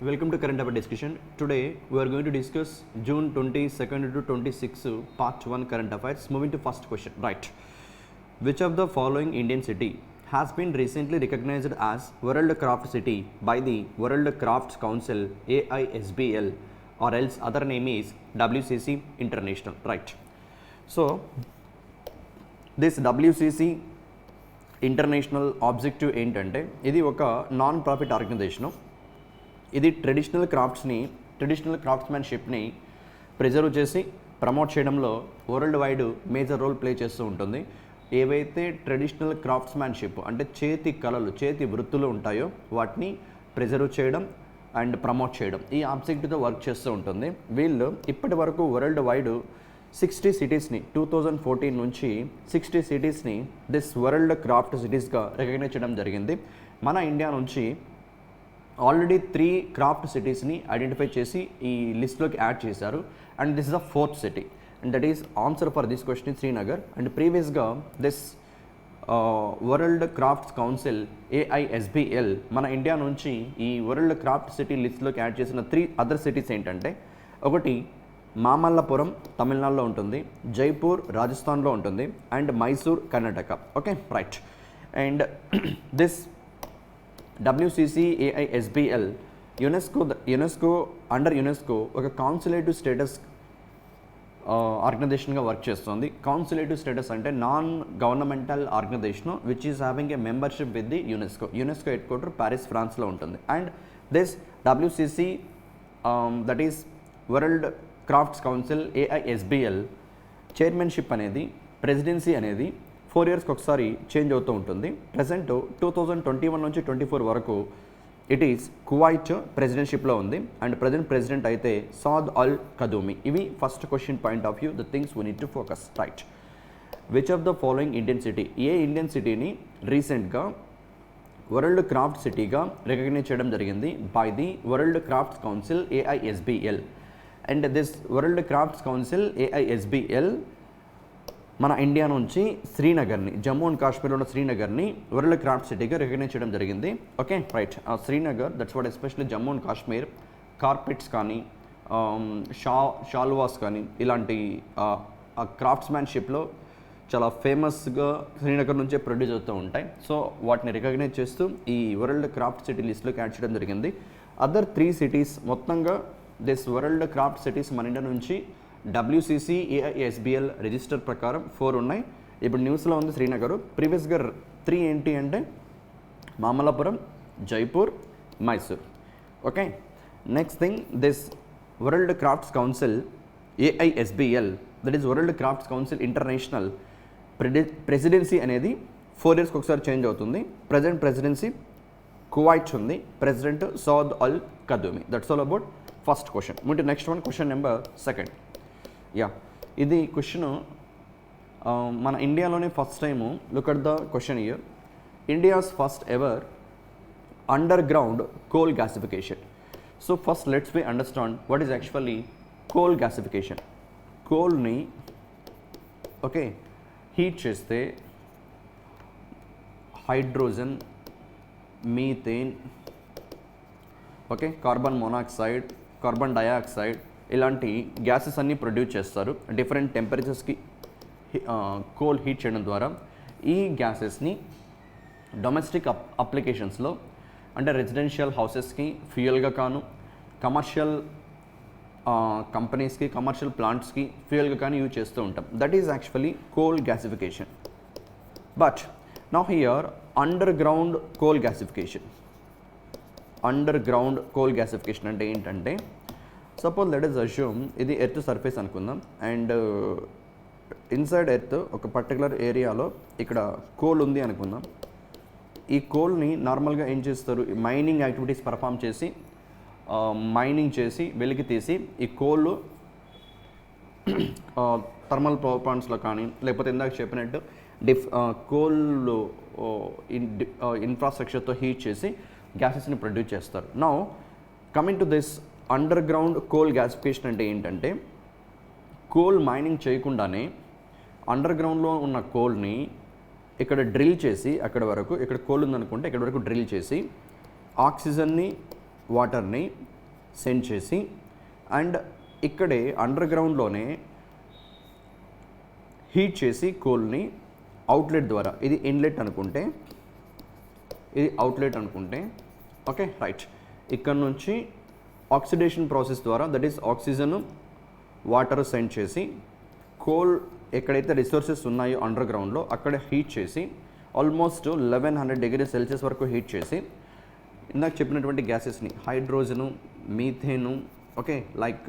Welcome to Current Affair Discussion. Today we are going to discuss June 22nd to 26 Part 1 Current Affairs. Moving to first question. Right. Which of the following Indian city has been recently recognized as World Craft City by the World Crafts Council AISBL, or else other name is WCC International. Right. So this WCC international objective ఏంటంటే ఇది ఒక non profit organisation. ఇది traditional క్రాఫ్ట్స్మెన్షిప్ని preserve చేసి promote చేయడంలో world wide major role play చేస్తూ ఉంటుంది. ఏవైతే ట్రెడిషనల్ క్రాఫ్ట్స్మెన్షిప్ అంటే చేతి కళలు, చేతి వృత్తులు ఉంటాయో వాటిని ప్రిజర్వ్ చేయడం అండ్ ప్రమోట్ చేయడం ఈ ఆబ్జెక్టివ్తో వర్క్ చేస్తూ ఉంటుంది. వీళ్ళు ఇప్పటి వరకు వరల్డ్ వైడ్ 60 సిటీస్ని 2014 నుంచి 60 సిటీస్ని దిస్ వరల్డ్ క్రాఫ్ట్ సిటీస్గా రికగ్నైజ్ చేయడం జరిగింది. మన ఇండియా నుంచి ఆల్రెడీ 3 క్రాఫ్ట్ సిటీస్ని ఐడెంటిఫై చేసి ఈ లిస్ట్లోకి యాడ్ చేశారు. And this is the 4th city and that is answer for this question in Srinagar. And ప్రీవియస్గా this world crafts council AISBL మన ఇండియా నుంచి ఈ వరల్డ్ క్రాఫ్ట్ సిటీ లిస్ట్లోకి యాడ్ చేసిన 3 అదర్ సిటీస్ ఏంటంటే, ఒకటి మామల్లపురం తమిళనాడులో ఉంటుంది, జైపూర్ రాజస్థాన్లో ఉంటుంది, and Mysore Karnataka. Okay right. And this WCC AISBL UNESCO under UNESCO ఒక కౌన్సిలేటివ్ స్టేటస్ ఆర్గనైజేషన్గా వర్క్ చేస్తుంది. కౌన్సిలేటివ్ స్టేటస్ అంటే non governmental organisation which is having a membership with the UNESCO headquarter Paris, ఫ్రాన్స్లో ఉంటుంది. And this WCC that is world crafts council AISBL chairmanship అనేది, presidency అనేది 4 yearsకి ఒకసారి చేంజ్ అవుతూ ఉంటుంది. ప్రజెంట్ 2021 నుంచి 24 వరకు ఇట్ ఈస్ కువైట్ ప్రెసిడెన్షిప్లో ఉంది. అండ్ ప్రజెంట్ ప్రెసిడెంట్ అయితే సాద్ అల్ కదూమి. ఇవి first question point of view, the things we need to focus. Right. Which of the following Indian city, A Indian సిటీని రీసెంట్గా వరల్డ్ క్రాఫ్ట్ సిటీగా రికగ్నైజ్ చేయడం జరిగింది by the world crafts council AISBL. And this world crafts council AISBL మన India నుంచి శ్రీనగర్ని, Jammu and కాశ్మీర్లో ఉన్న శ్రీనగర్ని world craft సిటీగా రికగ్నైజ్ చేయడం జరిగింది. Okay right. Srinagar that's what especially Jammu and Kashmir carpets కానీ షాల్వాస్ కానీ ఇలాంటి క్రాఫ్ట్స్మెన్షిప్లో చాలా ఫేమస్గా శ్రీనగర్ నుంచే ప్రొడ్యూస్ అవుతూ ఉంటాయి. సో వాటిని రికగ్నైజ్ చేస్తూ ఈ వరల్డ్ క్రాఫ్ట్ సిటీ లిస్ట్లోకి యాడ్ చేయడం జరిగింది. అదర్ 3 సిటీస్ మొత్తంగా దిస్ వరల్డ్ క్రాఫ్ట్ సిటీస్ మన ఇండియా నుంచి WCC AISBL రిజిస్టర్ ప్రకారం 4 ఉన్నాయి. ఇప్పుడు న్యూస్లో ఉంది శ్రీనగర్. ప్రీవియస్గా 3 ఏంటి అంటే Mamallapuram, Jaipur, Mysore. Okay. Next thing, this world crafts council AISBL that is world crafts council international presidency అనేది 4 yearsకి ఒకసారి చేంజ్ అవుతుంది. ప్రజెంట్ ప్రెసిడెన్సీ కువైట్ ఉంది, president Saad Al Kadoumi. That's all about first question. ముందు నెక్స్ట్ వన్, క్వశ్చన్ నెంబర్ 2. ఇది question మన ఇండియాలోనే first time. Look at the question year. India's first ever underground coal gasification. So first let's we understand what is actually coal gasification. కోల్ని okay heat చేస్తే hydrogen, methane, okay carbon monoxide, carbon dioxide ఇలాంటి gases అన్నీ produce చేస్తారు different టెంపరేచర్స్కి coal heat చేయడం ద్వారా. ఈ గ్యాసెస్ని domestic అప్లికేషన్స్లో అంటే రెసిడెన్షియల్ హౌసెస్కి ఫ్యూయల్గా కాను, కమర్షియల్ కంపెనీస్కి, కమర్షియల్ ప్లాంట్స్కి ఫ్యూయల్గా కానీ యూజ్ చేస్తూ ఉంటాం. That is actually coal gasification. But now here under ground coal gasification. Under ground coal gasification అంటే ఏంటంటే, సపోజ్ లెట్ us assume ఇది ఎర్త్ సర్ఫేస్ అనుకుందాం. అండ్ ఇన్సైడ్ ఎర్త్ ఒక పర్టికులర్ ఏరియాలో ఇక్కడ కోల్ ఉంది అనుకుందాం. ఈ కోల్ని నార్మల్గా ఏం చేస్తారు, మైనింగ్ యాక్టివిటీస్ పర్ఫామ్ చేసి మైనింగ్ చేసి వెలికి తీసి ఈ కోల్ థర్మల్ పవర్ ప్లాంట్స్లో కానీ లేకపోతే ఇందాక చెప్పినట్టు కోల్ ఇన్ఫ్రాస్ట్రక్చర్తో హీట్ చేసి గ్యాసెస్ని ప్రొడ్యూస్ చేస్తారు. Now coming to this under ground coal gasification అంటే ఏంటంటే, కోల్ మైనింగ్ చేయకుండానే అండర్ గ్రౌండ్లో ఉన్న కోల్ని ఇక్కడ డ్రిల్ చేసి అక్కడ వరకు, ఇక్కడ కోల్ ఉందనుకుంటే ఇక్కడ వరకు డ్రిల్ చేసి ఆక్సిజన్ని, వాటర్ని సెండ్ చేసి అండ్ ఇక్కడే అండర్ గ్రౌండ్లోనే హీట్ చేసి కోల్ని అవుట్లెట్ ద్వారా, ఇది ఇన్లెట్ అనుకుంటే ఇది అవుట్లెట్ అనుకుంటే ఓకే రైట్, ఇక్కడ నుంచి ఆక్సిడేషన్ ప్రాసెస్ ద్వారా that is oxygen water send చేసి కోల్ ఎక్కడైతే రిసోర్సెస్ ఉన్నాయో అండర్ గ్రౌండ్లో అక్కడ హీట్ చేసి ఆల్మోస్ట్ 1100 డిగ్రీ సెల్సియస్ వరకు హీట్ చేసి ఇందాక చెప్పినటువంటి గ్యాసెస్ని hydrogen, methane, okay like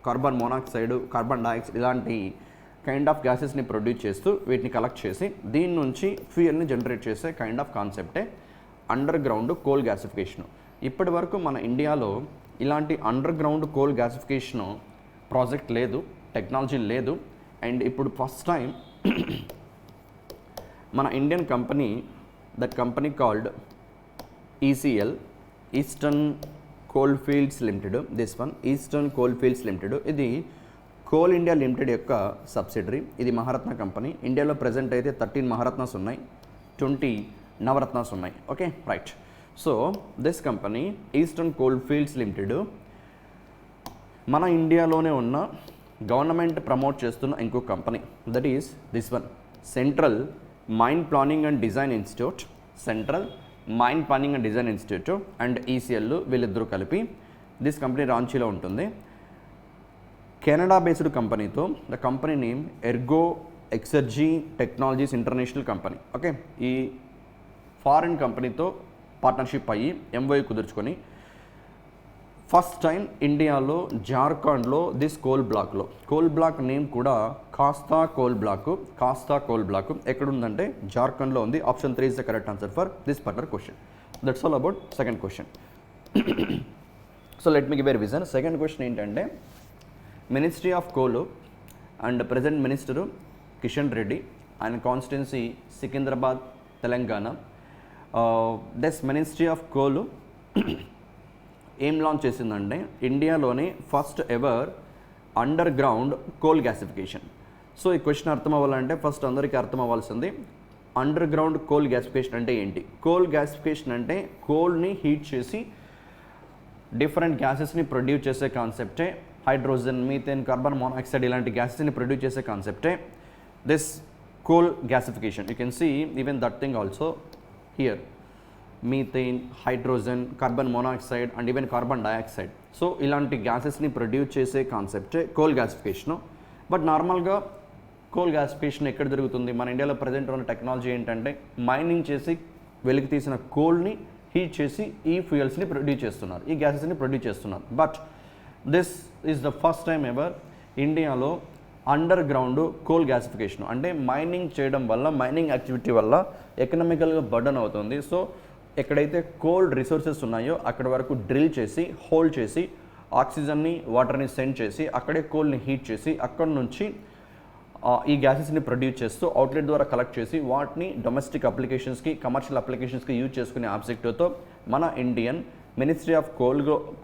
carbon monoxide, carbon dioxide ఇలాంటి కైండ్ ఆఫ్ గ్యాసెస్ని ప్రొడ్యూస్ చేస్తూ వీటిని కలెక్ట్ చేసి దీని నుంచి ఫ్యూయల్ని జనరేట్ చేసే కైండ్ ఆఫ్ కాన్సెప్టే అండర్ గ్రౌండ్ కోల్ గ్యాసిఫికేషన్. ఇప్పటి వరకు మన ఇండియాలో ఇలాంటి underground coal gasification project లేదు, టెక్నాలజీ లేదు. అండ్ ఇప్పుడు ఫస్ట్ టైం మన Indian company, that company called ECL, eastern coal fields limited, this one eastern coal fields limited, ఇది కోల్ ఇండియా లిమిటెడ్ యొక్క సబ్సిడరీ. ఇది మహారత్న కంపెనీ. ఇండియాలో ప్రజెంట్ అయితే 13 మహారత్నాస్ ఉన్నాయి, 20 నవరత్నాస్ ఉన్నాయి. Okay right. So this company eastern coal fields limited మన ఇండియాలోనే ఉన్న గవర్నమెంట్ ప్రమోట్ చేస్తున్న ఇంకో company, that is this one central mine planning and design institute, central mine planning and design institute and ECL వీళ్ళిద్దరూ కలిపి దిస్ కంపెనీ రాంచీలో ఉంటుంది. Canada based కంపెనీతో, the company name Ergo Exergy technologies international company. Okay, ఈ foreign కంపెనీతో partnership అయ్యి MOU కుదుర్చుకొని first time ఇండియాలో జార్ఖండ్లో దిస్ కోల్ బ్లాక్ నేమ్ కూడా కాస్తా కోల్ బ్లాక్ ఎక్కడుందంటే జార్ఖండ్లో ఉంది. Option 3 is the correct answer for this particular question. That's all about second question. So let me give a revision. Second question ఏంటంటే ministry of coal and present minister Kishan Reddy, ఆయన constituency Secunderabad Telangana. This ministry of coal ఏం launch చేసిందంటే ఇండియాలోనే first ever underground coal gasification. So ఈ question అర్థం అవ్వాలంటే first అందరికీ అర్థం అవ్వాల్సింది అండర్ గ్రౌండ్ కోల్ గ్యాసిఫికేషన్ అంటే ఏంటి. కోల్ గ్యాసిఫికేషన్ అంటే కోల్ని హీట్ చేసి డిఫరెంట్ గ్యాసెస్ని ప్రొడ్యూస్ చేసే కాన్సెప్టే హైడ్రోజన్, మీథేన్, కార్బన్ మోనాక్సైడ్ ఇలాంటి గ్యాసెస్ని ప్రొడ్యూస్ చేసే కాన్సెప్టే this coal gasification. You can see even that thing also here, methane, hydrogen, carbon monoxide and even carbon dioxide. So ఇలాంటి గ్యాసెస్ని ప్రొడ్యూస్ చేసే కాన్సెప్టే కోల్ గ్యాసిఫికేషను. బట్ నార్మల్గా కోల్ గ్యాసిఫికేషన్ ఎక్కడ జరుగుతుంది? మన ఇండియాలో ప్రజెంట్ ఉన్న టెక్నాలజీ ఏంటంటే మైనింగ్ చేసి వెలికి తీసిన కోల్ని హీట్ చేసి ఈ ఫ్యూయల్స్ని ప్రొడ్యూస్ చేస్తున్నారు, ఈ గ్యాసెస్ని ప్రొడ్యూస్ చేస్తున్నారు. But this is the first time ever ఇండియాలో అండర్ గ్రౌండ్ కోల్ గ్యాసిఫికేషన్ అంటే మైనింగ్ చేయడం వల్ల, మైనింగ్ యాక్టివిటీ వల్ల ఎకనామికల్గా బర్డన్ అవుతుంది. సో ఎక్కడైతే కోల్ రిసోర్సెస్ ఉన్నాయో అక్కడ వరకు డ్రిల్ చేసి, హోల్డ్ చేసి, ఆక్సిజన్ని, వాటర్ని సెండ్ చేసి, అక్కడే కోల్ని హీట్ చేసి, అక్కడ నుంచి ఈ గ్యాసెస్ని ప్రొడ్యూస్ చేస్తూ అవుట్లెట్ ద్వారా కలెక్ట్ చేసి వాటిని డొమెస్టిక్ అప్లికేషన్స్కి, కమర్షియల్ అప్లికేషన్స్కి యూజ్ చేసుకునే ఆబ్జెక్టివ్తో మన ఇండియన్ మినిస్ట్రీ ఆఫ్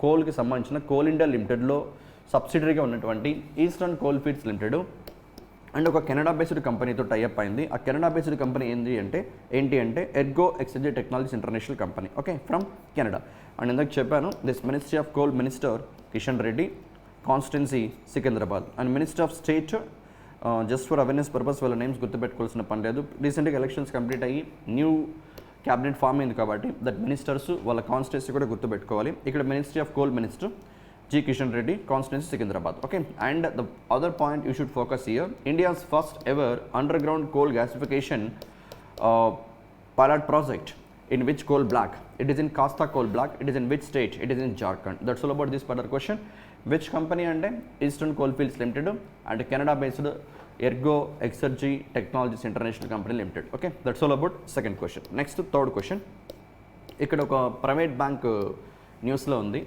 కోల్కి సంబంధించిన కోల్ ఇండియా లిమిటెడ్లో సబ్సిడరీగా ఉన్నటువంటి eastern coal fields limited and ఒక కెనడా బేస్డ్ కంపెనీతో టైఅప్ అయింది. ఆ కెనడా బేస్డ్ కంపెనీ ఏంటి అంటే Ergo Exergy technologies international company. Okay, from Canada. And ఇందాక చెప్పాను this ministry of coal minister Kishan Reddy, constituency Secunderabad. And minister of state just for awareness purpose వాళ్ళ names గుర్తుపెట్టుకోవాల్సిన పని లేదు. రీసెంట్గా ఎలక్షన్స్ కంప్లీట్ అయ్యి న్యూ క్యాబినెట్ ఫామ్ అయింది కాబట్టి దట్ మినిస్టర్స్ వాళ్ళ కాన్స్టిట్యున్సీ కూడా గుర్తుపెట్టుకోవాలి. ఇక్కడ ministry of coal minister G. Kishan Reddy, constituency Secunderabad. Okay, and the other point you should focus here, India's first ever underground coal gasification pilot project in which coal block? It is in Kasta coal block. It is in which state? It is in Jharkhand. That's all about this particular question. Which company and Eastern Coalfields Limited and Canada based Ergo Exergy Technologies International Company Limited. Okay, that's all about second question. Next, third question. ఇక్కడ ఒక private bank న్యూస్లో ఉంది.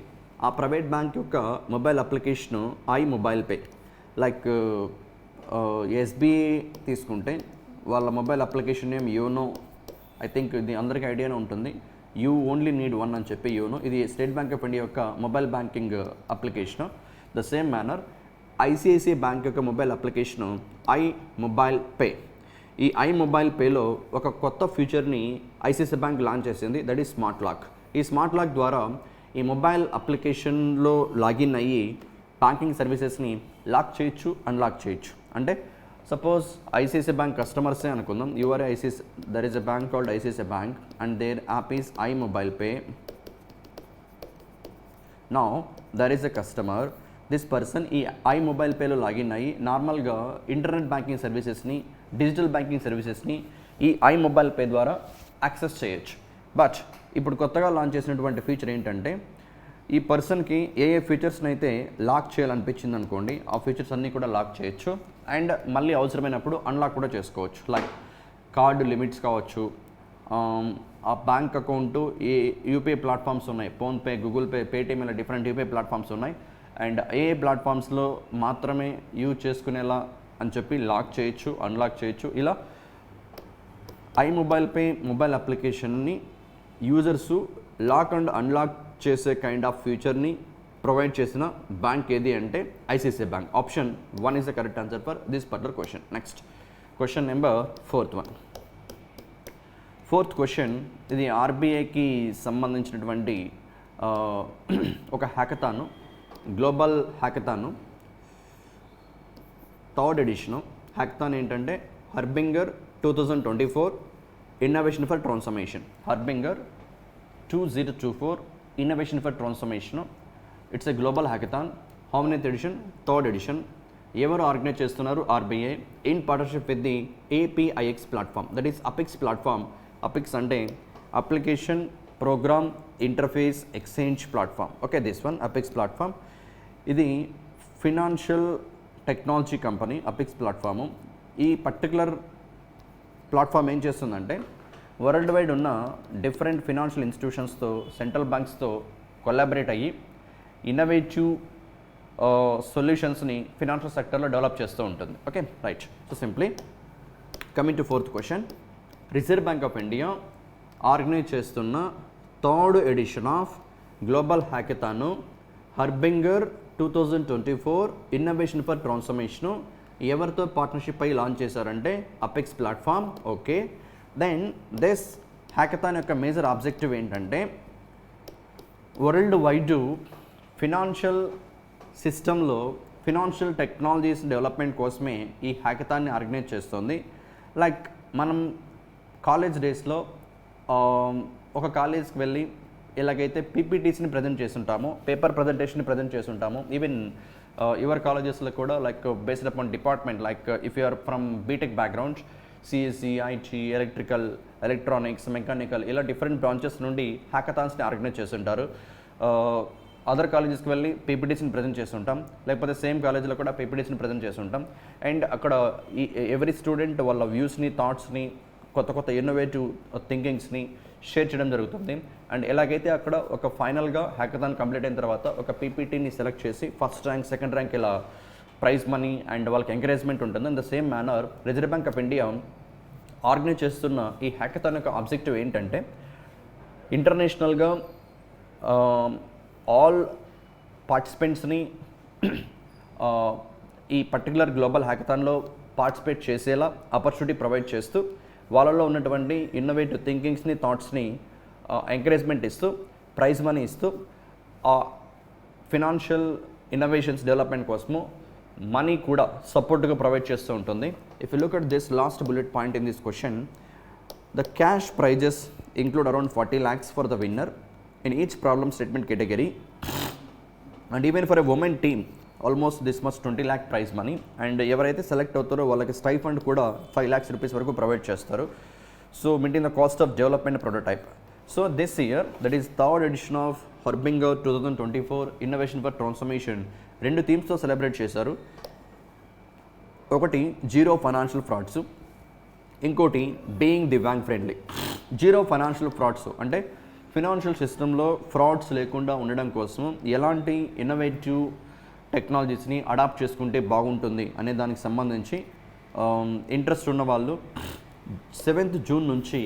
ఆ private bank యొక్క mobile application iMobile pay. Like SBI తీసుకుంటే వాళ్ళ mobile application name YONO. I think ఇది అందరికీ ఐడియానే ఉంటుంది. యూ ఓన్లీ నీడ్ వన్ అని చెప్పి యోనో. ఇది స్టేట్ బ్యాంక్ ఆఫ్ ఇండియా యొక్క mobile banking application. The same manner ICICI bank యొక్క mobile application iMobile pay. ఈ ఐ మొబైల్ పేలో ఒక కొత్త ఫీచర్ని ఐసిఐసిఐ బ్యాంక్ లాంచ్ చేసింది, దట్ ఈస్ స్మార్ట్ లాక్. ఈ స్మార్ట్ లాక్ ద్వారా ఈ మొబైల్ అప్లికేషన్లో లాగిన్ అయ్యి బ్యాంకింగ్ సర్వీసెస్ని లాక్ చేయొచ్చు, అన్లాక్ చేయొచ్చు. అంటే సపోజ్ ఐసిఐసిఐ బ్యాంక్ కస్టమర్సే అనుకుందాం. Your ICICI, there is a bank called ICICI bank and there app is iMobile Pay. Now there is a customer, this person ఈ iMobile Payలో లాగిన్ అయ్యి నార్మల్గా ఇంటర్నెట్ బ్యాంకింగ్ సర్వీసెస్ని, డిజిటల్ బ్యాంకింగ్ సర్వీసెస్ని ఈ iMobile Pay ద్వారా యాక్సెస్ చేయొచ్చు. But ఇప్పుడు కొత్తగా లాంచ్ చేసినటువంటి ఫీచర్ ఏంటంటే ఈ పర్సన్కి ఏ ఫీచర్స్ని అయితే లాక్ చేయాలనిపించింది అనుకోండి, ఆ ఫీచర్స్ అన్నీ కూడా లాక్ చేయొచ్చు అండ్ మళ్ళీ అవసరమైనప్పుడు అన్లాక్ కూడా చేసుకోవచ్చు. లైక్ కార్డు లిమిట్స్ కావచ్చు, ఆ బ్యాంక్ అకౌంటు ఏ యూపీఐ ప్లాట్ఫామ్స్ ఉన్నాయి, ఫోన్పే, గూగుల్ పే, పేటీఎం, ఇలా డిఫరెంట్ యూపీఐ ప్లాట్ఫామ్స్ ఉన్నాయి అండ్ ఏ ప్లాట్ఫామ్స్లో మాత్రమే యూజ్ చేసుకునేలా అని చెప్పి లాక్ చేయొచ్చు, అన్లాక్ చేయొచ్చు. ఇలా iMobile Pay మొబైల్ అప్లికేషన్ని యూజర్సు లాక్ అండ్ అన్లాక్ చేసే కైండ్ ఆఫ్ ఫీచర్ని ప్రొవైడ్ చేసిన బ్యాంక్ ఏది అంటే ICICI bank. Option 1 is the correct answer for this particular question. Next question number 4th. Fourth question, ఇది ఆర్బీఐకి సంబంధించినటువంటి ఒక hackathon, global hackathon, 3rd edition. Hackathon ఏంటంటే Harbinger 2024 innovation for transformation. Harbinger 2024 innovation for transformation. It's a global hackathon. How many edition? 3rd edition. ఎవరు organise చేస్తున్నారు? RBI in partnership with the APIX platform, that is APIX platform. APIX అంటే application program interface exchange platform. Okay, this one APIX platform. ఇది financial technology company APIX platform. ఈ particular platform ఏం చేస్తుందంటే world wide ఉన్న different financial ఇన్స్టిట్యూషన్స్తో, central బ్యాంక్స్తో collaborate అయ్యి innovative సొల్యూషన్స్ని ఫినాన్షియల్ సెక్టర్లో డెవలప్ చేస్తూ ఉంటుంది. Okay, right. So simply coming to 4th question, reserve bank of India organise చేస్తున్న 3rd edition of global hackathon హర్బింగర్ 2024 innovation for transformation ఎవరితో పార్ట్నర్షిప్ అయ్యి లాంచ్ చేశారంటే APIX platform. Okay, then this hackathon యొక్క major objective ఏంటంటే world wide financial సిస్టంలో financial technologies development కోసమే ఈ హ్యాకథాన్ని ఆర్గనైజ్ చేస్తుంది. లైక్ మనం కాలేజ్ డేస్లో ఒక కాలేజ్కి వెళ్ళి ఎలాగైతే పీపీటీస్ని ప్రజెంట్ చేస్తుంటామో, పేపర్ ప్రజెంటేషన్ని ప్రజెంట్ చేస్తుంటామో, ఈవెన్ యువర్ కాలేజెస్లో కూడా like based upon department, like if you are from BTech background, CSC, IT, electrical, electronics, mechanical, ఇలా డిఫరెంట్ బ్రాంచెస్ నుండి హ్యాకథాన్స్ని ఆర్గనైజ్ చేస్తుంటారు. అదర్ కాలేజెస్కి వెళ్ళి పీపీటీస్ని ప్రజెంట్ చేస్తుంటాం, లేకపోతే సేమ్ కాలేజ్లో కూడా పీపీటీస్ని ప్రజెంట్ చేస్తుంటాం. అండ్ అక్కడ ఈ ఎవరీ స్టూడెంట్ వాళ్ళ వ్యూస్ని, థాట్స్ని, కొత్త కొత్త ఇన్నోవేటివ్ థింకింగ్స్ని షేర్ చేయడం జరుగుతుంది. అండ్ ఎలాగైతే అక్కడ ఒక ఫైనల్గా హ్యాకథాన్ కంప్లీట్ అయిన తర్వాత ఒక పీపీటీని సెలెక్ట్ చేసి ఫస్ట్ ర్యాంక్, సెకండ్ ర్యాంక్ ఇలా ప్రైజ్ మనీ అండ్ వాళ్ళకి ఎంకరేజ్మెంట్ ఉంటుంది. In the same manner reserve bank of India organise చేస్తున్న ఈ హ్యాకథాన్ యొక్క ఆబ్జెక్టివ్ ఏంటంటే ఇంటర్నేషనల్గా ఆల్ పార్టిసిపెంట్స్ని ఈ పర్టికులర్ గ్లోబల్ హ్యాకథాన్లో పార్టిసిపేట్ చేసేలా ఆపర్చునిటీ ప్రొవైడ్ చేస్తూ వాళ్ళలో ఉన్నటువంటి ఇన్నోవేటివ్ థింకింగ్స్ని, థాట్స్ని ఎంకరేజ్మెంట్ ఇస్తూ, ప్రైజ్ మనీ ఇస్తూ, ఫినాన్షియల్ ఇన్నోవేషన్స్ డెవలప్మెంట్ కోసము మనీ కూడా సపోర్ట్గా ప్రొవైడ్ చేస్తూ ఉంటుంది. If you look at this last bullet point in this question, the cash prizes include around 40 lakhs for the winner in each problem statement category and even for a women team almost this much 20 lakh prize money. And ఎవరైతే select అవుతారో వాళ్ళకి stipend కూడా 5 lakhs rupees వరకు provide చేస్తారు. So meeting the cost of development prototype. So this year, that is 3rd edition of Harbinger 2024 innovation for transformation 2 థీమ్స్తో celebrate చేశారు. ఒకటి zero financial frauds, ఇంకోటి being the bank friendly. Zero financial frauds అంటే financial సిస్టంలో frauds లేకుండా ఉండడం కోసం ఎలాంటి ఇన్నోవేటివ్ టెక్నాలజీస్ని అడాప్ట్ చేసుకుంటే బాగుంటుంది అనే దానికి సంబంధించి ఇంట్రెస్ట్ ఉన్న వాళ్ళు 7th June నుంచి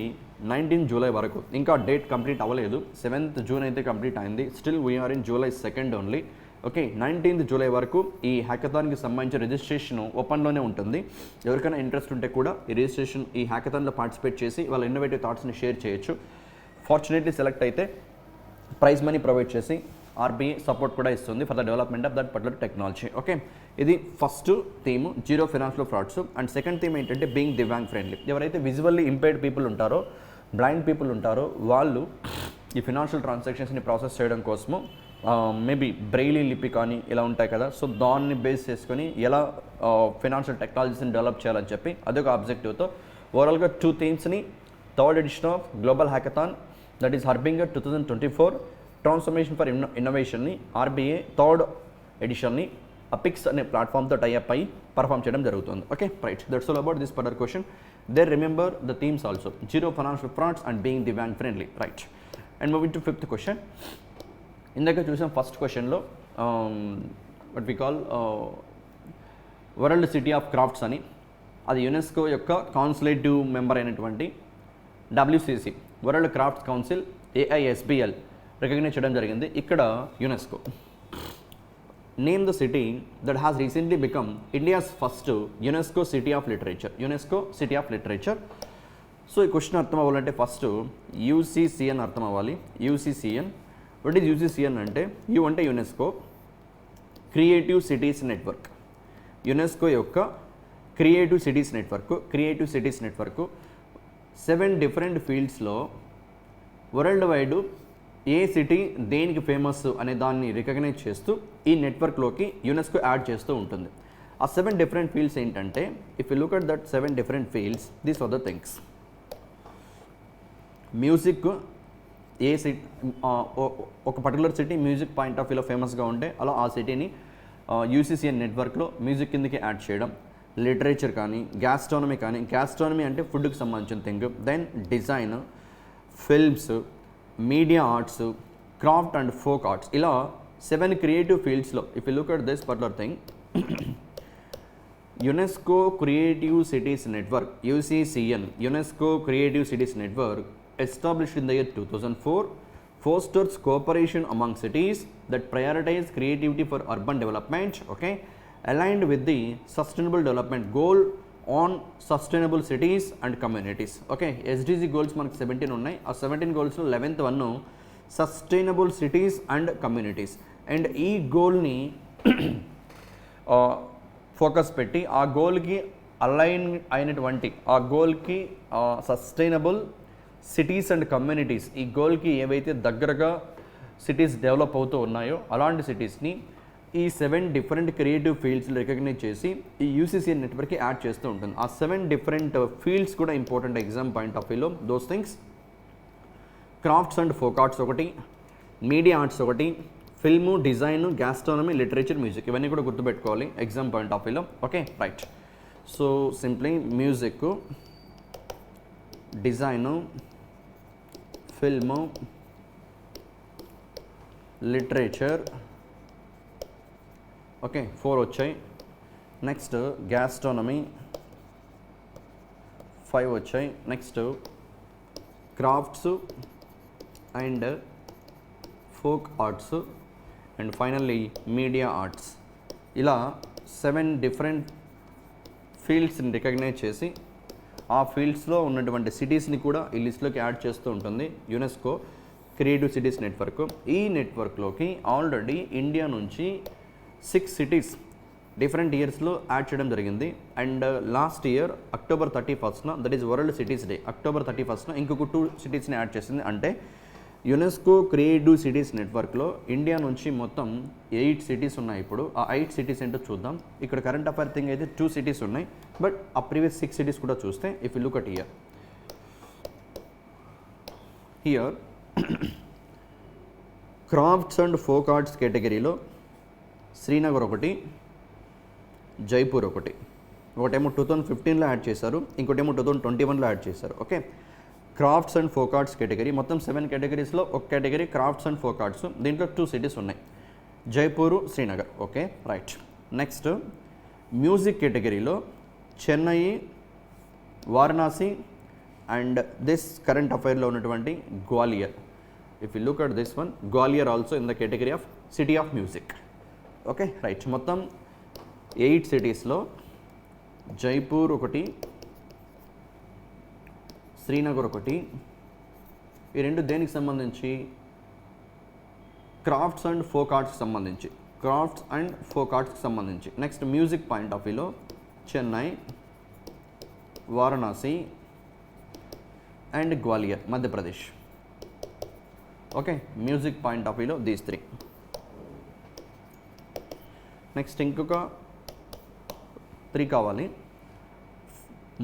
19th July వరకు, ఇంకా డేట్ కంప్లీట్ అవ్వలేదు, 7th June అయితే కంప్లీట్ అయింది, still we are in July 2nd only. Okay, 19th July వరకు ఈ హ్యాకథాన్కి సంబంధించిన రిజిస్ట్రేషన్ ఓపెన్లోనే ఉంటుంది. ఎవరికైనా ఇంట్రెస్ట్ ఉంటే కూడా ఈ రిజిస్ట్రేషన్, ఈ హ్యాకథాన్లో పార్టిసిపేట్ చేసి వాళ్ళ ఇన్నోవేటివ్ థాట్స్ని షేర్ చేయొచ్చు. ఫార్చునేట్లీ సెలెక్ట్ అయితే ప్రైజ్ మనీ ప్రొవైడ్ చేసి ఆర్బీఐ సపోర్ట్ కూడా ఇస్తుంది for the development of that particular technology. Okay, ఇది first theme zero financial frauds. And second theme ఏంటంటే బీయింగ్ దివ్యాంగ్ ఫ్రెండ్లీ. ఎవరైతే విజువల్లీ ఇంపైర్డ్ పీపుల్ ఉంటారో, బ్లైండ్ పీపుల్ ఉంటారో, వాళ్ళు ఈ ఫినాన్షియల్ ట్రాన్సాక్షన్స్ని ప్రాసెస్ చేయడం కోసము మేబీ బ్రెయిలీ లిపి కానీ ఇలా ఉంటాయి కదా, సో దాన్ని బేస్ చేసుకొని ఎలా ఫినాన్షియల్ టెక్నాలజీస్ని డెవలప్ చేయాలని చెప్పి అదొక ఆబ్జెక్టివ్తో ఓవరాల్గా 2 థీమ్స్ని third edition of global hackathon that is Harbinger 2024 transformation for ఇన్నోవేషన్ని ఆర్బీఐ థర్డ్ ఎడిషన్ని అపిక్స్ అనే ప్లాట్ఫామ్తో టైఅప్ అయ్యి పర్ఫామ్ చేయడం జరుగుతుంది. Okay, right, that's all about this particular question. They remember the themes also zero financial frauds and being Divyang friendly. Right, and moving to 5th question. ఇందాక చూసాం first క్వశ్చన్లో what we call world city of crafts అని, అది UNESCO యొక్క కాన్సులేటివ్ member అయినటువంటి WCC world crafts council AISBL recognise చేయడం జరిగింది. ఇక్కడ UNESCO name the city that has recently become India's first UNESCO city of literature. UNESCO city of literature. So ఈ question అర్థం అవ్వాలంటే ఫస్ట్ UCCN అర్థం అవ్వాలి. UCCN, వాట్ ఈజ్ UCCN అంటే, U అంటే UNESCO creative cities network. UNESCO యొక్క creative cities network 7 different ఫీల్డ్స్లో world wide ఏ సిటీ దేనికి ఫేమస్ అనే దాన్ని రికగ్నైజ్ చేస్తూ ఈ నెట్వర్క్లోకి యునెస్కో యాడ్ చేస్తూ ఉంటుంది. ఆ 7 డిఫరెంట్ ఫీల్డ్స్ ఏంటంటే, if you look at that 7 different fields, these are the things. Music, ఏ సిటీ ఒక particular city music point of వ్యూలో ఫేమస్గా ఉంటే అలా ఆ సిటీని UCCN నెట్వర్క్లో మ్యూజిక్ కిందకి యాడ్ చేయడం. లిటరేచర్ కానీ, గ్యాస్ట్రానమీ అంటే ఫుడ్కి సంబంధించిన thing, then design, films, media arts, craft and folk arts, ఇలా 7 క్రియేటివ్ ఫీల్డ్స్లో if you look at this particular thing, UNESCO creative cities network UCCN, UNESCO creative cities network established in the year 2004 fosters cooperation among cities that prioritize creativity for urban development, okay, aligned with the sustainable development goal on sustainable cities and communities. Okay, SDG goals మనకు 17 ఉన్నాయి. ఆ 17 గోల్స్లో 11th one sustainable cities and communities. And ఈ గోల్ని focus పెట్టి ఆ గోల్కి align అయినటువంటి ఆ గోల్కి sustainable cities and communities, ఈ గోల్కి ఏవైతే దగ్గరగా సిటీస్ డెవలప్ అవుతూ ఉన్నాయో అలాంటి సిటీస్ని ఈ 7 డిఫరెంట్ క్రియేటివ్ ఫీల్డ్స్లో రికగ్నైజ్ చేసి ఈ UCCN నెట్వర్క్కి యాడ్ చేస్తూ ఉంటుంది. ఆ 7 డిఫరెంట్ ఫీల్డ్స్ కూడా ఇంపార్టెంట్ ఎగ్జామ్ పాయింట్ ఆఫ్ వ్యూలో. Those things crafts and folk arts ఒకటి, మీడియా ఆర్ట్స్ ఒకటి, film, design, gastronomy, literature, music, ఇవన్నీ కూడా గుర్తుపెట్టుకోవాలి ఎగ్జామ్ పాయింట్ ఆఫ్ వ్యూలో. Okay, right. So simply music, design, film, literature, okay 4 వచ్చాయి. Next gastronomy 5 వచ్చాయి. Next crafts and folk arts and finally media arts. ఇలా 7 different ఫీల్డ్స్ని recognise చేసి ఆ ఫీల్డ్స్లో ఉన్నటువంటి సిటీస్ని కూడా ఈ లిస్ట్లోకి యాడ్ చేస్తూ ఉంటుంది యునెస్కో క్రియేటివ్ సిటీస్ నెట్వర్క్. ఈ నెట్వర్క్లోకి ఆల్రెడీ ఇండియా నుంచి 6 సిటీస్ డిఫరెంట్ ఇయర్స్లో యాడ్ చేయడం జరిగింది. And last year October 31st, that is world cities day, October 31st ఇంకొక 2 సిటీస్ని యాడ్ చేసింది. అంటే యునెస్కో క్రియేటివ్ సిటీస్ నెట్వర్క్లో ఇండియా నుంచి మొత్తం 8 సిటీస్ ఉన్నాయి. ఇప్పుడు ఆ 8 సిటీస్ ఏంటో చూద్దాం. ఇక్కడ కరెంట్ అఫైర్ థింగ్ అయితే 2 సిటీస్ ఉన్నాయి, బట్ ఆ ప్రీవియస్ 6 సిటీస్ కూడా చూస్తే if you look at here crafts and folk arts కేటగిరీలో శ్రీనగర్ ఒకటి, జైపూర్ ఒకటేమో 2015లో యాడ్ చేశారు, ఇంకోటేమో 2021లో యాడ్ చేశారు. Okay, crafts and folk arts category, మొత్తం 7 కేటగిరీస్లో ఒక category crafts and folk arts, దీంట్లో 2 సిటీస్ ఉన్నాయి, Jaipur, Srinagar. Okay, right. Next music కేటగిరీలో Chennai, Varanasi and this current అఫైర్లో ఉన్నటువంటి Gwalior. If you look at this one, Gwalior also in the category of city of music. Okay, right. మొత్తం 8 సిటీస్లో జైపూర్ ఒకటి, శ్రీనగర్ ఒకటి, ఈ 2 దేనికి సంబంధించి క్రాఫ్ట్స్ అండ్ ఫోక్ ఆర్ట్స్కి సంబంధించి నెక్స్ట్ మ్యూజిక్ పాయింట్ ఆఫ్ వ్యూలో Chennai, Varanasi and Gwalior Madhya Pradesh. Okay, music point of వ్యూలో దీస్ 3. నెక్స్ట్ ఇంకొక 3 కావాలి.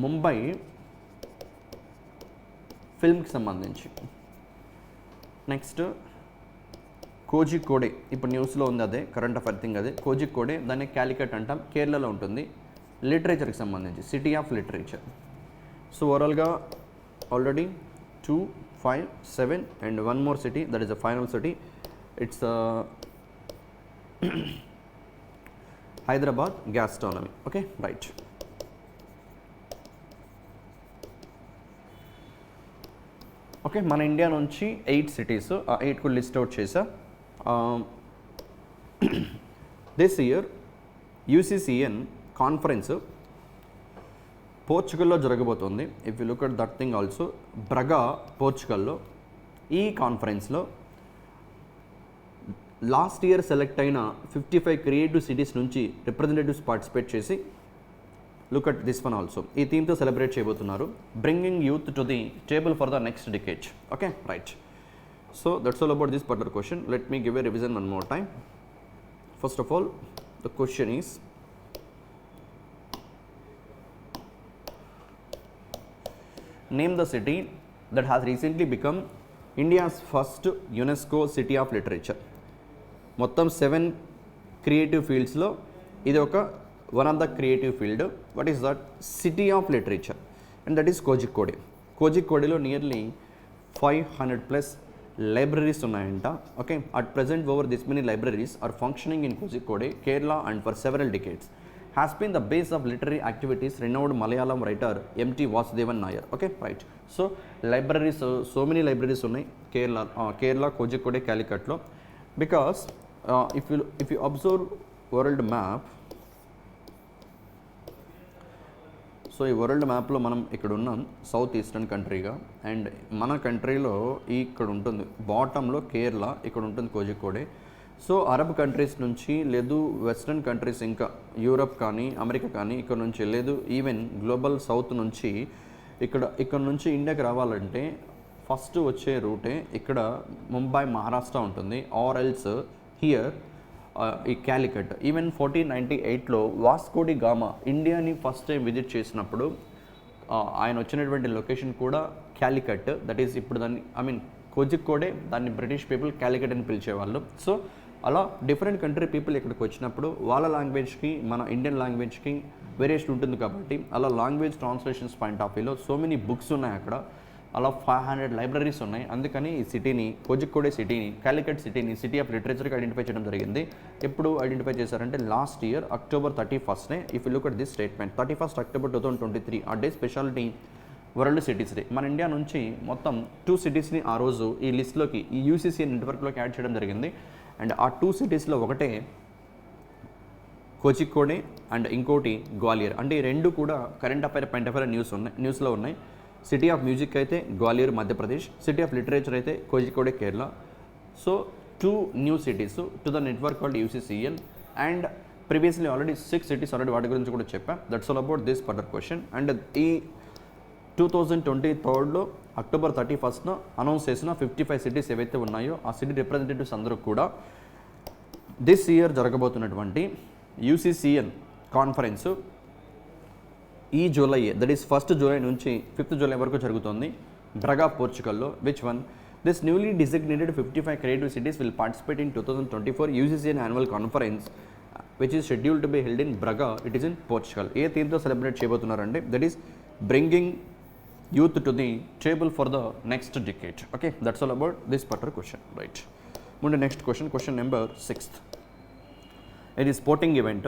ముంబై ఫిల్మ్కి సంబంధించి. నెక్స్ట్ కోజికోడే, ఇప్పుడు న్యూస్లో ఉంది, అదే కరెంట్ అఫైర్ థింగ్, అదే కోజికోడే, దాన్ని క్యాలికట్ అంటాం, కేరళలో ఉంటుంది. లిటరేచర్కి సంబంధించి సిటీ ఆఫ్ లిటరేచర్. సో ఓవరాల్గా already 2, 5, 7 and 1 more city, that is the final city. It's Hyderabad gastronomy. Okay, right. Okay, మన ఇండియా నుంచి 8 సిటీస్, 8కు లిస్ట్ అవుట్ చేసా. దిస్ ఇయర్ యూసీసీఎన్ కాన్ఫరెన్స్ పోర్చుగల్లో జరగబోతోంది. If you look at that thing also, Braga పోర్చుగల్లో. ఈ కాన్ఫరెన్స్లో last year select అయిన 55 క్రియేటివ్ సిటీస్ నుంచి రిప్రజెంటేటివ్స్ పార్టిసిపేట్ చేసి, look at this one also, ఈ థీమ్తో సెలబ్రేట్ చేయబోతున్నారు. Bringing youth to the table for the next decade. Okay, right. So that's all about this particular question. Let me give a revision one more time. First of all, the question is, name the city that has recently become India's first UNESCO City of Literature. మొత్తం 7 creative ఫీల్డ్స్లో ఇది ఒక one of the creative field. What is that? City of literature, and that is Kozhikode. కోజికోడేలో nearly 500+ libraries ఉన్నాయంట. Okay, at present over this many libraries are functioning in Kozhikode, Kerala, and for several decades has been the base of literary activities renowned Malayalam writer M.T. Vasudevan Nair. Okay, right. So libraries, so many libraries ఉన్నాయి Kerala, Kozhikode, Calicut లో. Because if you observe world map, so ఈ world మ్యాప్లో మనం ఇక్కడ ఉన్నాం south eastern కంట్రీగా, and మన కంట్రీలో ఇక్కడ ఉంటుంది బాటంలో కేరళ, ఇక్కడ ఉంటుంది కోజికోడే. సో అరబ్ కంట్రీస్ నుంచి లేదు, వెస్ట్రన్ కంట్రీస్ ఇంకా యూరప్ కానీ అమెరికా కానీ ఇక్కడ నుంచి లేదు, ఈవెన్ గ్లోబల్ సౌత్ నుంచి ఇక్కడ నుంచి ఇండియాకి రావాలంటే ఫస్ట్ వచ్చే రూటే ఇక్కడ ముంబై మహారాష్ట్ర ఉంటుంది, ఆర్ ఎల్స్ హియర్ ఈ క్యాలికట్. ఈవెన్ 1498లో వాస్కో డి గామా ఇండియాని ఫస్ట్ టైం విజిట్ చేసినప్పుడు ఆయన వచ్చినటువంటి లొకేషన్ కూడా క్యాలికట్. దట్ ఈస్ ఇప్పుడు దాన్ని కోజికోడే, దాన్ని బ్రిటిష్ పీపుల్ క్యాలికట్ అని పిలిచేవాళ్ళు. సో అలా డిఫరెంట్ కంట్రీ పీపుల్ ఇక్కడికి వచ్చినప్పుడు వాళ్ళ లాంగ్వేజ్కి మన ఇండియన్ లాంగ్వేజ్కి వేరియేషన్ ఉంటుంది కాబట్టి అలా లాంగ్వేజ్ ట్రాన్స్లేషన్స్ పాయింట్ ఆఫ్ వ్యూలో సో మెనీ బుక్స్ ఉన్నాయి అక్కడ. అలా 500 లైబ్రరీస్ ఉన్నాయి. అందుకని ఈ సిటీని, కోజికోడే సిటీని, క్యాలికట్ సిటీని సిటీ ఆఫ్ లిటరేచర్కి ఐడెంటిఫై చేయడం జరిగింది. ఎప్పుడు ఐడెంటిఫై చేశారంటే last year October 31st. If you look at this statement, 31st October 2023 ఆ day speciality world cities day. మన ఇండియా నుంచి మొత్తం 2 సిటీస్ని ఆ రోజు ఈ లిస్ట్లోకి, ఈ యూసీసీఎన్ నెట్వర్క్లోకి యాడ్ చేయడం జరిగింది. అండ్ ఆ 2 సిటీస్లో ఒకటే కోజికోడే అండ్ ఇంకోటి గ్వాలియర్. అంటే ఈ రెండు కూడా కరెంట్ అఫైర్ పాయింట్ అఫైర్ న్యూస్లో ఉన్నాయి. సిటీ ఆఫ్ మ్యూజిక్ అయితే Gwalior Madhya Pradesh, city of literature అయితే Kozhikode Kerala. So 2 new cities to the network called UCCN. And previously already 6 cities already వాటి గురించి కూడా చెప్పా. That's all about this particular question. And ఈ 2023లో October 31st అనౌన్స్ చేసిన 55 సిటీస్ ఏవైతే ఉన్నాయో ఆ సిటీ రిప్రజెంటేటివ్స్ అందరూ కూడా దిస్ ఇయర్ జరగబోతున్నటువంటి యూసీసీఎన్ కాన్ఫరెన్స్ ఈ July, that is 1st July నుంచి 5th July వరకు జరుగుతుంది బ్రగా, పోర్చుగల్లో. Which one? This newly designated 55 creative cities will participate in 2024 UCCN annual conference which is scheduled to be held in Braga. It is in Portugal. ఏ థీమ్తో celebrate చేయబోతున్నారంటే that is bringing youth to the table for the next decade. Okay, that's all about this particular question, right? Move to next question, question number 6th. It is sporting event.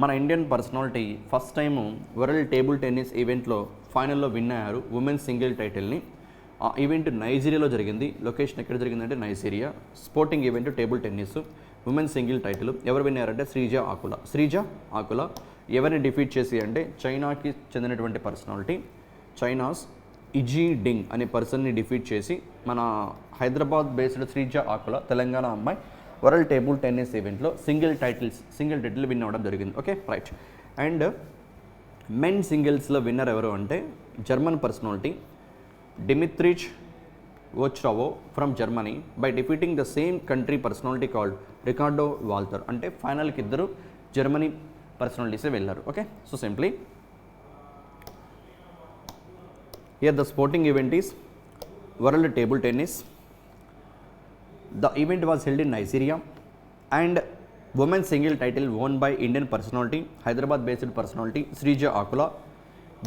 మన Indian personality first time world table tennis ఈవెంట్లో ఫైనల్లో win అయ్యారు women's single టైటిల్ని. ఆ event నైజీరియాలో జరిగింది. Location ఎక్కడ జరిగిందంటే Nigeria. Sporting event table tennis women's single title. ఎవరు win అయ్యారంటే శ్రీజ ఆకుల. ఎవరిని డిఫీట్ చేసి అంటే చైనాకి చెందినటువంటి పర్సనాలిటీ, చైనాస్ ఇజీ డింగ్ అనే పర్సన్ని డిఫీట్ చేసి మన హైదరాబాద్ బేస్డ్ శ్రీజ ఆకుల తెలంగాణ అమ్మాయి వరల్డ్ టేబుల్ టెన్నిస్ ఈవెంట్లో సింగిల్ టైటిల్ విన్ అవ్వడం జరిగింది. Okay right. అండ్ మెన్ సింగిల్స్లో విన్నర్ ఎవరు అంటే German personality Dimitrij Ovtcharov from Germany by defeating the same country personality called Ricardo Walther. అంటే ఫైనల్కి ఇద్దరు జర్మనీ పర్సనాలిటీసే వెళ్ళారు. Okay, so simply here the sporting event is world table tennis. The event was held in Nigeria and women's single title won by Indian personality, Hyderabad based personality Srija Akula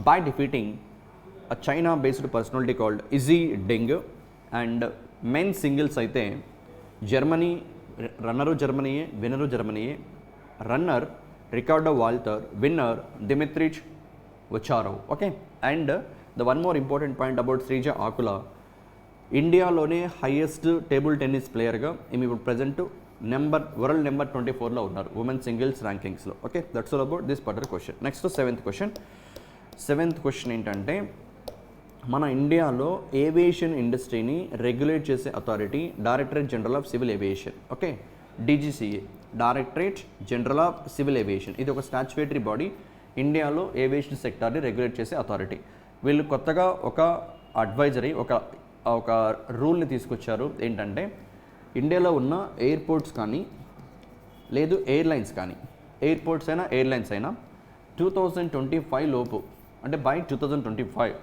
by defeating a China based personality called Izzy Deng. And men's singles అయితే Germany runner జర్మనీయే, winner జర్మనీయే. Runner Ricardo Walther, winner Dimitrij Ovtcharov. Okay, and the one more important point about Sreeja Akula, ఇండియాలోనే highest table tennis ప్లేయర్గా ఈమె ఇప్పుడు present world number 24లో ఉన్నారు women singles ర్యాంకింగ్స్లో. Okay, that's all about this particular question. Next seventh question ఏంటంటే మన ఇండియాలో ఏవియేషన్ ఇండస్ట్రీని రెగ్యులేట్ చేసే authority directorate general of civil aviation. Okay, DGCA, directorate general of civil aviation. ఇది ఒక స్టాచ్యుటరీ బాడీ, ఇండియాలో ఏవియేషన్ సెక్టార్ని రెగ్యులేట్ చేసే అథారిటీ. వీళ్ళు కొత్తగా ఒక అడ్వైజరీ, ఒక రూల్ని తీసుకొచ్చారు. ఏంటంటే ఇండియాలో ఉన్న ఎయిర్పోర్ట్స్ కానీ లేదు ఎయిర్లైన్స్ కానీ, ఎయిర్పోర్ట్స్ అయినా ఎయిర్లైన్స్ అయినా 2025 లోపు, అంటే బై 2025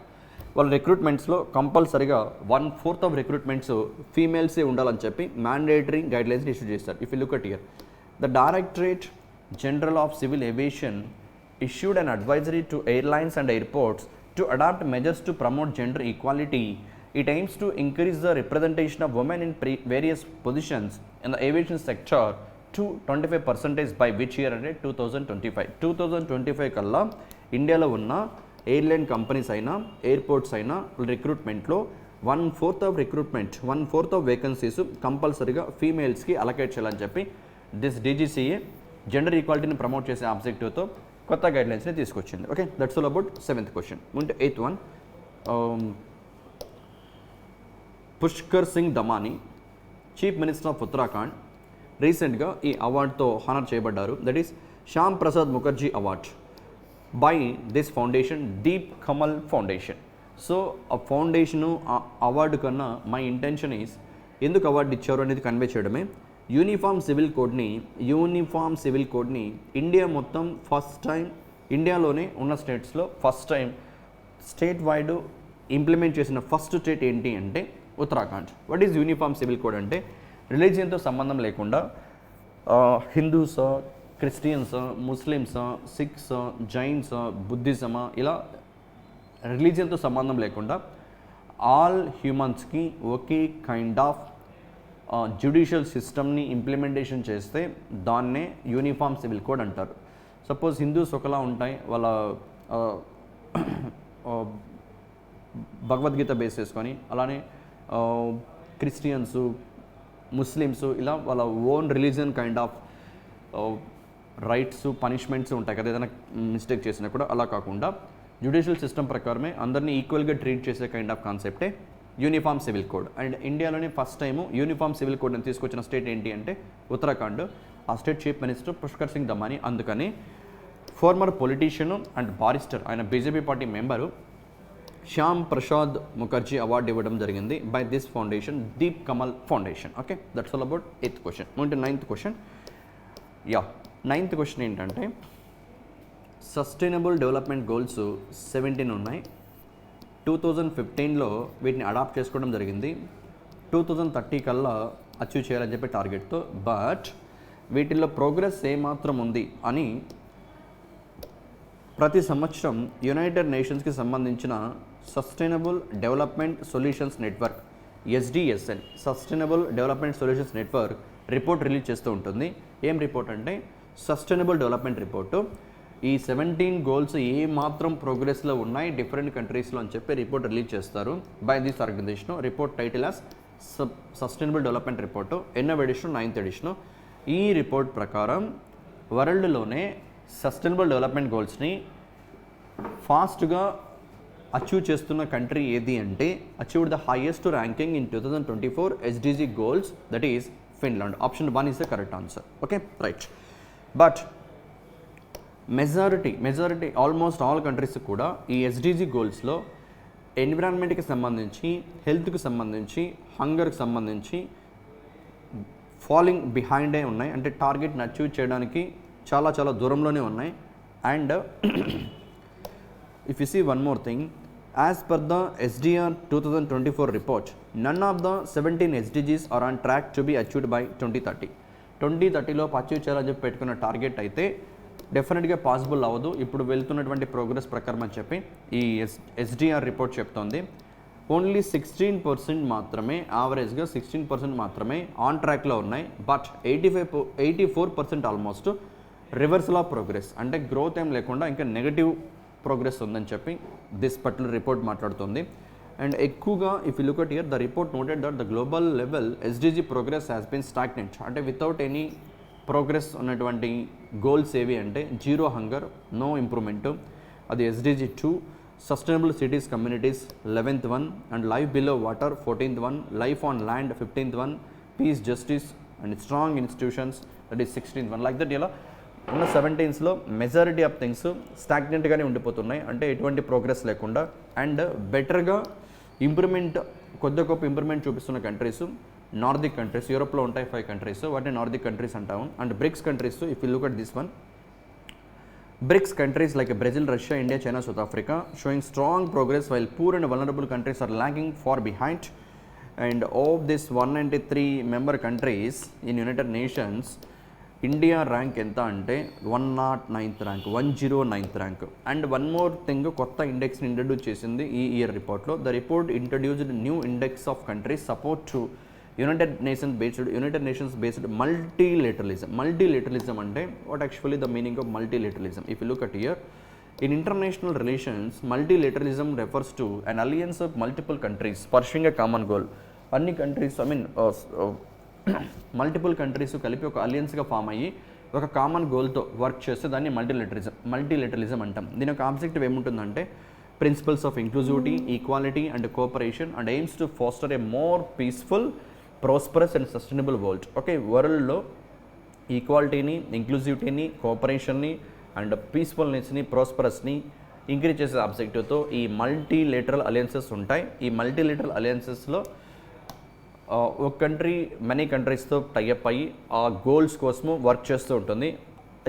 వాళ్ళ రిక్రూట్మెంట్స్లో కంపల్సరీగా 1/4 ఆఫ్ రిక్రూట్మెంట్స్ ఫీమేల్సే ఉండాలని చెప్పి మ్యాండేటరీ గైడ్లైన్స్ ఇష్యూ చేస్తారు. If you look at here, the directorate general of civil aviation issued an advisory to airlines and airports to adopt measures to promote gender equality. It aims to increase the representation of women in various positions in the aviation sector to 25% by which year అంటే 2025. 2025 కల్లా ఇండియాలో ఉన్న airline companies అయినా airports అయినా రిక్రూట్మెంట్లో 1/4 of vacancies కంపల్సరీగా ఫీమేల్స్కి allocate చేయాలని చెప్పి this DGCA gender ఈక్వాలిటీని ప్రమోట్ చేసే ఆబ్జెక్టివ్తో కొత్త గైడ్లైన్స్ని తీసుకొచ్చింది. Okay, that's all about 7th question. ఉంటే 8th one, Pushkar Singh Dhami, chief minister of Uttarakhand, రీసెంట్గా ఈ అవార్డుతో హానర్ చేయబడ్డారు. That is Shyam Prasad Mukherjee award by this foundation, Deep Kamal foundation. So ఆ ఫౌండేషను అవార్డు కన్నా మై ఇంటెన్షన్ ఈస్ ఎందుకు అవార్డు ఇచ్చారు అనేది కన్వే చేయడమే. యూనిఫామ్ సివిల్ కోడ్ని ఇండియా మొత్తం ఫస్ట్ టైం, ఇండియాలోనే ఉన్న స్టేట్స్లో first time state wide implement చేసిన ఫస్ట్ స్టేట్ ఏంటి అంటే Uttarakhand. What is uniform civil code అంటే రిలీజియన్తో సంబంధం లేకుండా హిందూస్, క్రిస్టియన్స్, ముస్లిమ్స్, సిఖ్స్, జైన్స్, బుద్ధిజమా, ఇలా రిలీజియన్తో సంబంధం లేకుండా ఆల్ హ్యూమన్స్కి ఒకే కైండ్ ఆఫ్ జ్యుడిషియల్ సిస్టమ్ని ఇంప్లిమెంటేషన్ చేస్తే దాన్నే యూనిఫామ్ సివిల్ కోడ్ అంటారు. సపోజ్ హిందూస్ ఒకలా ఉంటాయి, వాళ్ళ భగవద్గీత బేస్ చేసుకొని, అలానే క్రిస్టియన్స్, ముస్లిమ్స్ ఇలా వాళ్ళ own religion kind of rights, punishments ఉంటాయి కదా ఏదైనా మిస్టేక్ చేసినా కూడా. అలా కాకుండా జ్యుడిషియల్ సిస్టమ్ ప్రకారమే అందరినీ ఈక్వల్గా ట్రీట్ చేసే కైండ్ ఆఫ్ కాన్సెప్టే యూనిఫామ్ సివిల్ కోడ్. అండ్ ఇండియాలోనే ఫస్ట్ టైము యూనిఫామ్ సివిల్ కోడ్ని తీసుకొచ్చిన స్టేట్ ఏంటి అంటే ఉత్తరాఖండ్. ఆ state chief minister Pushkar Singh Dhami. అందుకని ఫార్మర్ పొలిటీషియన్ అండ్ బారిస్టర్, ఆయన BJP party member Shyam Prasad Mukherjee award ఇవ్వడం జరిగింది by this foundation, Deep Kamal foundation. Okay, that's all about 8th question. అంటే 9th క్వశ్చన్. 9th క్వశ్చన్ ఏంటంటే సస్టైనబుల్ డెవలప్మెంట్ గోల్స్ 17 ఉన్నాయి. 2015లో వీటిని అడాప్ట్ చేసుకోవడం జరిగింది. 2030 కల్లా అచీవ్ చేయాలని చెప్పి టార్గెట్తో. బట్ వీటిల్లో ప్రోగ్రెస్ ఏమాత్రం ఉంది అని ప్రతి సంవత్సరం యునైటెడ్ నేషన్స్కి సంబంధించిన sustainable development solutions network, SDSN, sustainable development solutions network report release చేస్తూ ఉంటుంది. ఏం రిపోర్ట్ అంటే సస్టైనబుల్ డెవలప్మెంట్ రిపోర్టు. ఈ 17 గోల్స్ ఏ మాత్రం ప్రోగ్రెస్లో ఉన్నాయి డిఫరెంట్ కంట్రీస్లో అని చెప్పి రిపోర్ట్ రిలీజ్ చేస్తారు by this organisation. Report title as sustainable development report, 8వ ఎడిషన్, 9th ఎడిషన్. ఈ రిపోర్ట్ ప్రకారం వరల్డ్లోనే సస్టైనబుల్ డెవలప్మెంట్ గోల్స్ని ఫాస్ట్గా అచీవ్ చేస్తున్న కంట్రీ ఏది అంటే achieved the highest ranking in 2024 SDG goals, that is Finland. Option 1 is the correct answer. Okay, right. But majority almost all countries కూడా ఈ ఎస్డిజి గోల్స్లో ఎన్విరాన్మెంట్కి సంబంధించి, హెల్త్కి సంబంధించి, హంగర్కి సంబంధించి ఫాలింగ్ బిహైండే ఉన్నాయి. అంటే టార్గెట్ని అచీవ్ చేయడానికి చాలా చాలా దూరంలోనే ఉన్నాయి. And if you see one more thing, as per the SDR 2024 report, none of the 17 SDGs are on track to be achieved by 2030. 2030లో achieve చేయాలని చెప్పి పెట్టుకున్న టార్గెట్ అయితే డెఫినెట్గా పాసిబుల్ అవ్వదు ఇప్పుడు వెళ్తున్నటువంటి ప్రోగ్రెస్ ప్రకారం అని చెప్పి ఈ ఎస్డిఆర్ రిపోర్ట్ చెప్తోంది. ఓన్లీ 16% మాత్రమే, యావరేజ్గా 16% మాత్రమే ఆన్ ట్రాక్లో ఉన్నాయి. But 84% almost reversal of progress, అంటే గ్రోత్ ఏం లేకుండా ఇంకా నెగటివ్ ప్రోగ్రెస్ ఉందని చెప్పి దిస్ పర్టికులర్ రిపోర్ట్ మాట్లాడుతుంది. అండ్ ఎక్కువగా if you look at here the report noted that the global level SDG progress has been stagnant. అంటే వితౌట్ ఎనీ ప్రోగ్రెస్ ఉన్నటువంటి గోల్స్ ఏవి అంటే జీరో హంగర్, నో ఇంప్రూవ్మెంట్, అది SDG 2, sustainable cities communities 11th one, and life below water 14th one, life on land 15th one, piece justice and strong institutions that is 16th one. Like that ఇలా ఉన్న 17స్లో majority of things స్టాగ్నెంట్గానే ఉండిపోతున్నాయి, అంటే ఎటువంటి progress లేకుండా. And బెటర్గా improvement, కొద్ది గొప్ప improvement చూపిస్తున్న countries నార్దిక్ countries, యూరోప్లో ఉంటాయి 5 కంట్రీస్, వాటిని నార్దిక్ కంట్రీస్ అంటాము. And BRICS countries, if you look at this one, BRICS countries like Brazil, Russia, India, China, South Africa showing strong progress while poor and vulnerable countries are lagging far behind. And of this 193 member countries in United Nations, India rank ఎంత అంటే 109th rank, 109th rank. And one more thing, కొత్త ఇండెక్స్ని introduce చేసింది ఈ year రిపోర్ట్లో. The report introduced new index of countries support to United Nations based multilateralism. Multilateralism అంటే what actually the meaning of multilateralism? If you look at here, in international relations multilateralism refers to an alliance of multiple countries pursuing a common goal. అన్ని countries multiple countries కలిపి ఒక అలియన్స్గా form అయ్యి ఒక common గోల్తో work చేస్తే దాన్ని multilateralism అంటాం. దీని యొక్క ఆబ్జెక్టివ్ ఏముంటుందంటే principles of inclusivity, equality and cooperation and aims to foster a more peaceful, prosperous and sustainable world. Okay, వరల్డ్లో ఈక్వాలిటీని, ఇంక్లూజివిటీని, కోఆపరేషన్ని అండ్ పీస్ఫుల్నెస్ని, ప్రాస్పరస్ని ఇంక్రీజ్ చేసే ఆబ్జెక్టివ్తో ఈ మల్టీలేటరల్ అలయన్సెస్ ఉంటాయి. ఈ మల్టీలేటరల్ అలయన్సెస్లో ఒక కంట్రీ మనీ కంట్రీస్తో టైఅప్ అయ్యి ఆ గోల్స్ కోసము వర్క్ చేస్తూ ఉంటుంది.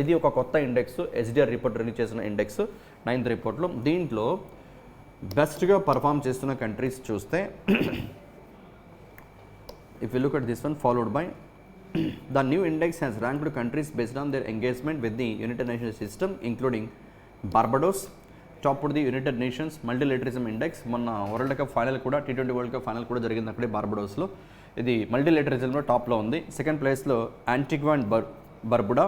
ఇది ఒక కొత్త ఇండెక్స్, ఎస్డిఆర్ రిపోర్ట్ రిలీజ్ చేసిన ఇండెక్స్ 9th రిపోర్ట్లో. దీంట్లో బెస్ట్గా పర్ఫామ్ చేస్తున్న కంట్రీస్ చూస్తే if you look at this one followed by the new index has ranked countries based on their engagement with the United Nations system including Barbados, top the United Nations multilateralism index. మొన్న world cup final కూడా, T20 world cup final కూడా జరిగింది అక్కడే బార్బడోస్లో. ఇది మల్టీలేటరిజంలో టాప్లో ఉంది. Second ప్లేస్లో Antigua and Barbuda,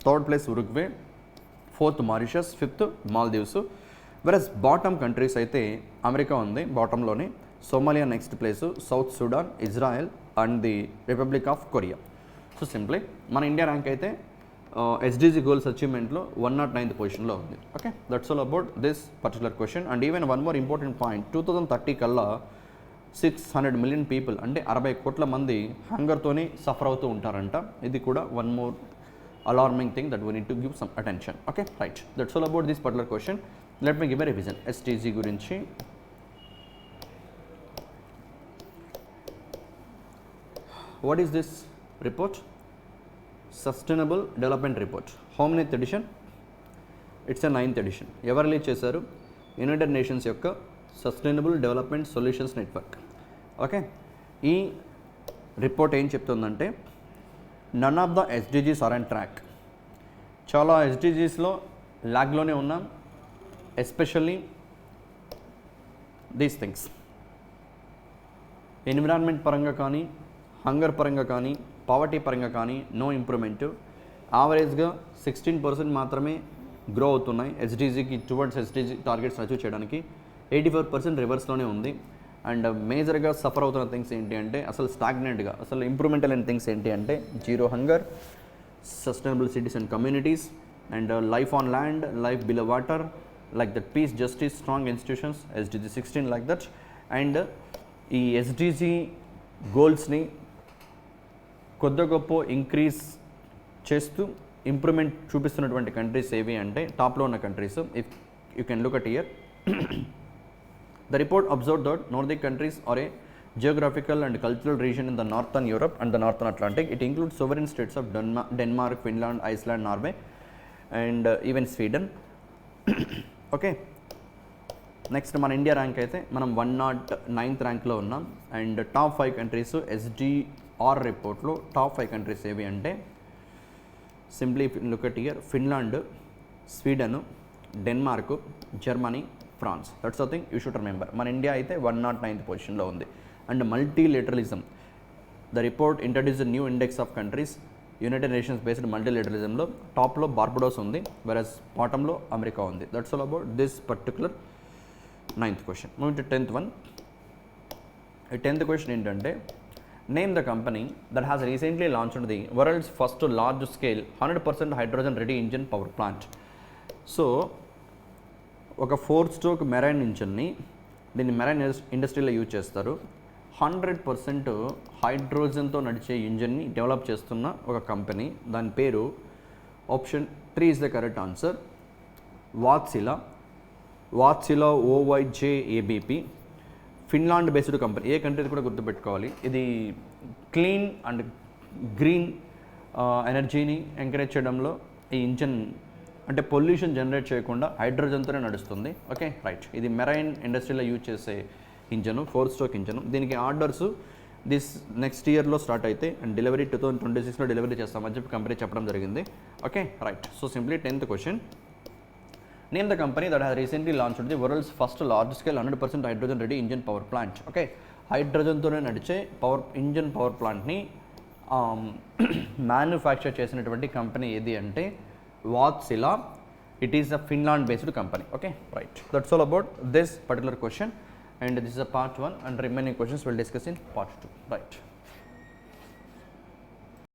third place Uruguay, 4th Mauritius, 5th Maldives. Versus bottom countries అయితే అమెరికా ఉంది బాటంలోనే, Somalia next place, South Sudan, Israel and the Republic of Korea. So simply మన ఇండియా ర్యాంక్ అయితే ఎస్డిజి గోల్స్ అచీవ్మెంట్లో 109th పొజిషన్లో ఉంది. Okay, that's all about this particular question. And even one more important point, 2030 కల్లా 600 million people, అంటే 60 కోట్ల మంది హంగర్తోనే suffer అవుతూ ఉంటారంట. ఇది కూడా one more alarming thing that we need to give some attention. Okay, right, that's all about this particular question. Let me give a revision SDG గురించి. What is this report? Sustainable development report. How manyth edition? It's a 9th edition. ఎవరు release చేశారు? United Nations యొక్క sustainable development solutions network. Okay, ఈ report ఏం చెప్తుందంటే none of the SDGs are on track. చాలా ఎస్డిజీస్లో లాగ్లోనే ఉన్నాం, ఎస్పెషల్లీ దీస్ థింగ్స్. ఎన్విరాన్మెంట్ పరంగా కానీ, హంగర్ పరంగా కానీ, పావర్టీ పరంగా కానీ నో ఇంప్రూవ్మెంట్. యావరేజ్గా 16% మాత్రమే గ్రో అవుతున్నాయి ఎస్డిజికి, టువర్డ్స్ ఎస్డిజి టార్గెట్స్ అచీవ్ చేయడానికి. 84% రివర్స్లోనే ఉంది. అండ్ మేజర్గా సఫర్ అవుతున్న థింగ్స్ ఏంటి అంటే, అసలు స్టాగ్నెంట్గా, అసలు ఇంప్రూవ్మెంట్ లేని థింగ్స్ ఏంటి అంటే zero hunger, sustainable cities and communities, and life on land, life below water, like that peace, justice, strong institutions, SDG 16 like that. And ఈ ఎస్డిజి గోల్స్ని కొద్ది గొప్ప ఇంక్రీజ్ చేస్తూ ఇంప్రూవ్మెంట్ చూపిస్తున్నటువంటి కంట్రీస్ ఏవి అంటే టాప్లో ఉన్న countries. If you can look at year, the report observe that Nordic countries are a geographical and cultural region in the northern Europe and the northern Atlantic. It includes sovereign states of Denmark, Finland, Iceland, Norway and even Sweden. Okay, next మన India rank అయితే మనం 109th ర్యాంక్లో ఉన్నాం. And top 5 countries SDR రిపోర్ట్లో top 5 countries ఏవి అంటే simply look at here, Finland, Sweden, Denmark, Germany, France. That's the thing you should remember. మన India అయితే 109th పొజిషన్లో ఉంది. And multilateralism, the report introduce new index of countries, United Nations based మల్టీలేటరలిజంలో టాప్లో Barbados ఉంది, versus బాటంలో America ఉంది. That's all about this particular 9th question. Moving to 10th one. ఈ 10th క్వశ్చన్ ఏంటంటే, name the company that has recently launched the world's first large scale 100% hydrogen ready engine power plant. So ఒక 4-stroke marine ఇంజిన్ని, దీన్ని marine ఇండస్ట్రీలో use చేస్తారు. 100% హైడ్రోజన్తో నడిచే ఇంజిన్ని develop చేస్తున్న ఒక company, దాని పేరు option 3 is the correct answer, Wartsila. Wartsila OYJABP, Finland based company. ఏ కంట్రీ కూడా గుర్తుపెట్టుకోవాలి. ఇది క్లీన్ అండ్ గ్రీన్ ఎనర్జీని ఎంకరేజ్ చేయడంలో ఈ ఇంజిన్ అంటే పొల్యూషన్ జనరేట్ చేయకుండా హైడ్రోజన్తోనే నడుస్తుంది. Okay, right. ఇది మెరైన్ ఇండస్ట్రీలో యూజ్ చేసే ఇంజను, 4-stroke ఇంజను. దీనికి ఆర్డర్స్ దిస్ నెక్స్ట్ ఇయర్లో స్టార్ట్ అయితే అండ్ డెలివరీ 2026లో డెలివరీ చేస్తామని చెప్పి కంపెనీ చెప్పడం జరిగింది. Okay, right. So simply 10th question, name the company that has recently launched the world's first large scale 100% hydrogen ready engine power plant. Okay, హైడ్రోజన్తోనే నడిచే engine power ప్లాంట్ని manufacture చేసినటువంటి company ఏది అంటే Wartsila. It is a Finland based company. Okay, right. That's all about this particular question. And this is a part 1 and remaining questions we'll discuss in part 2. Right.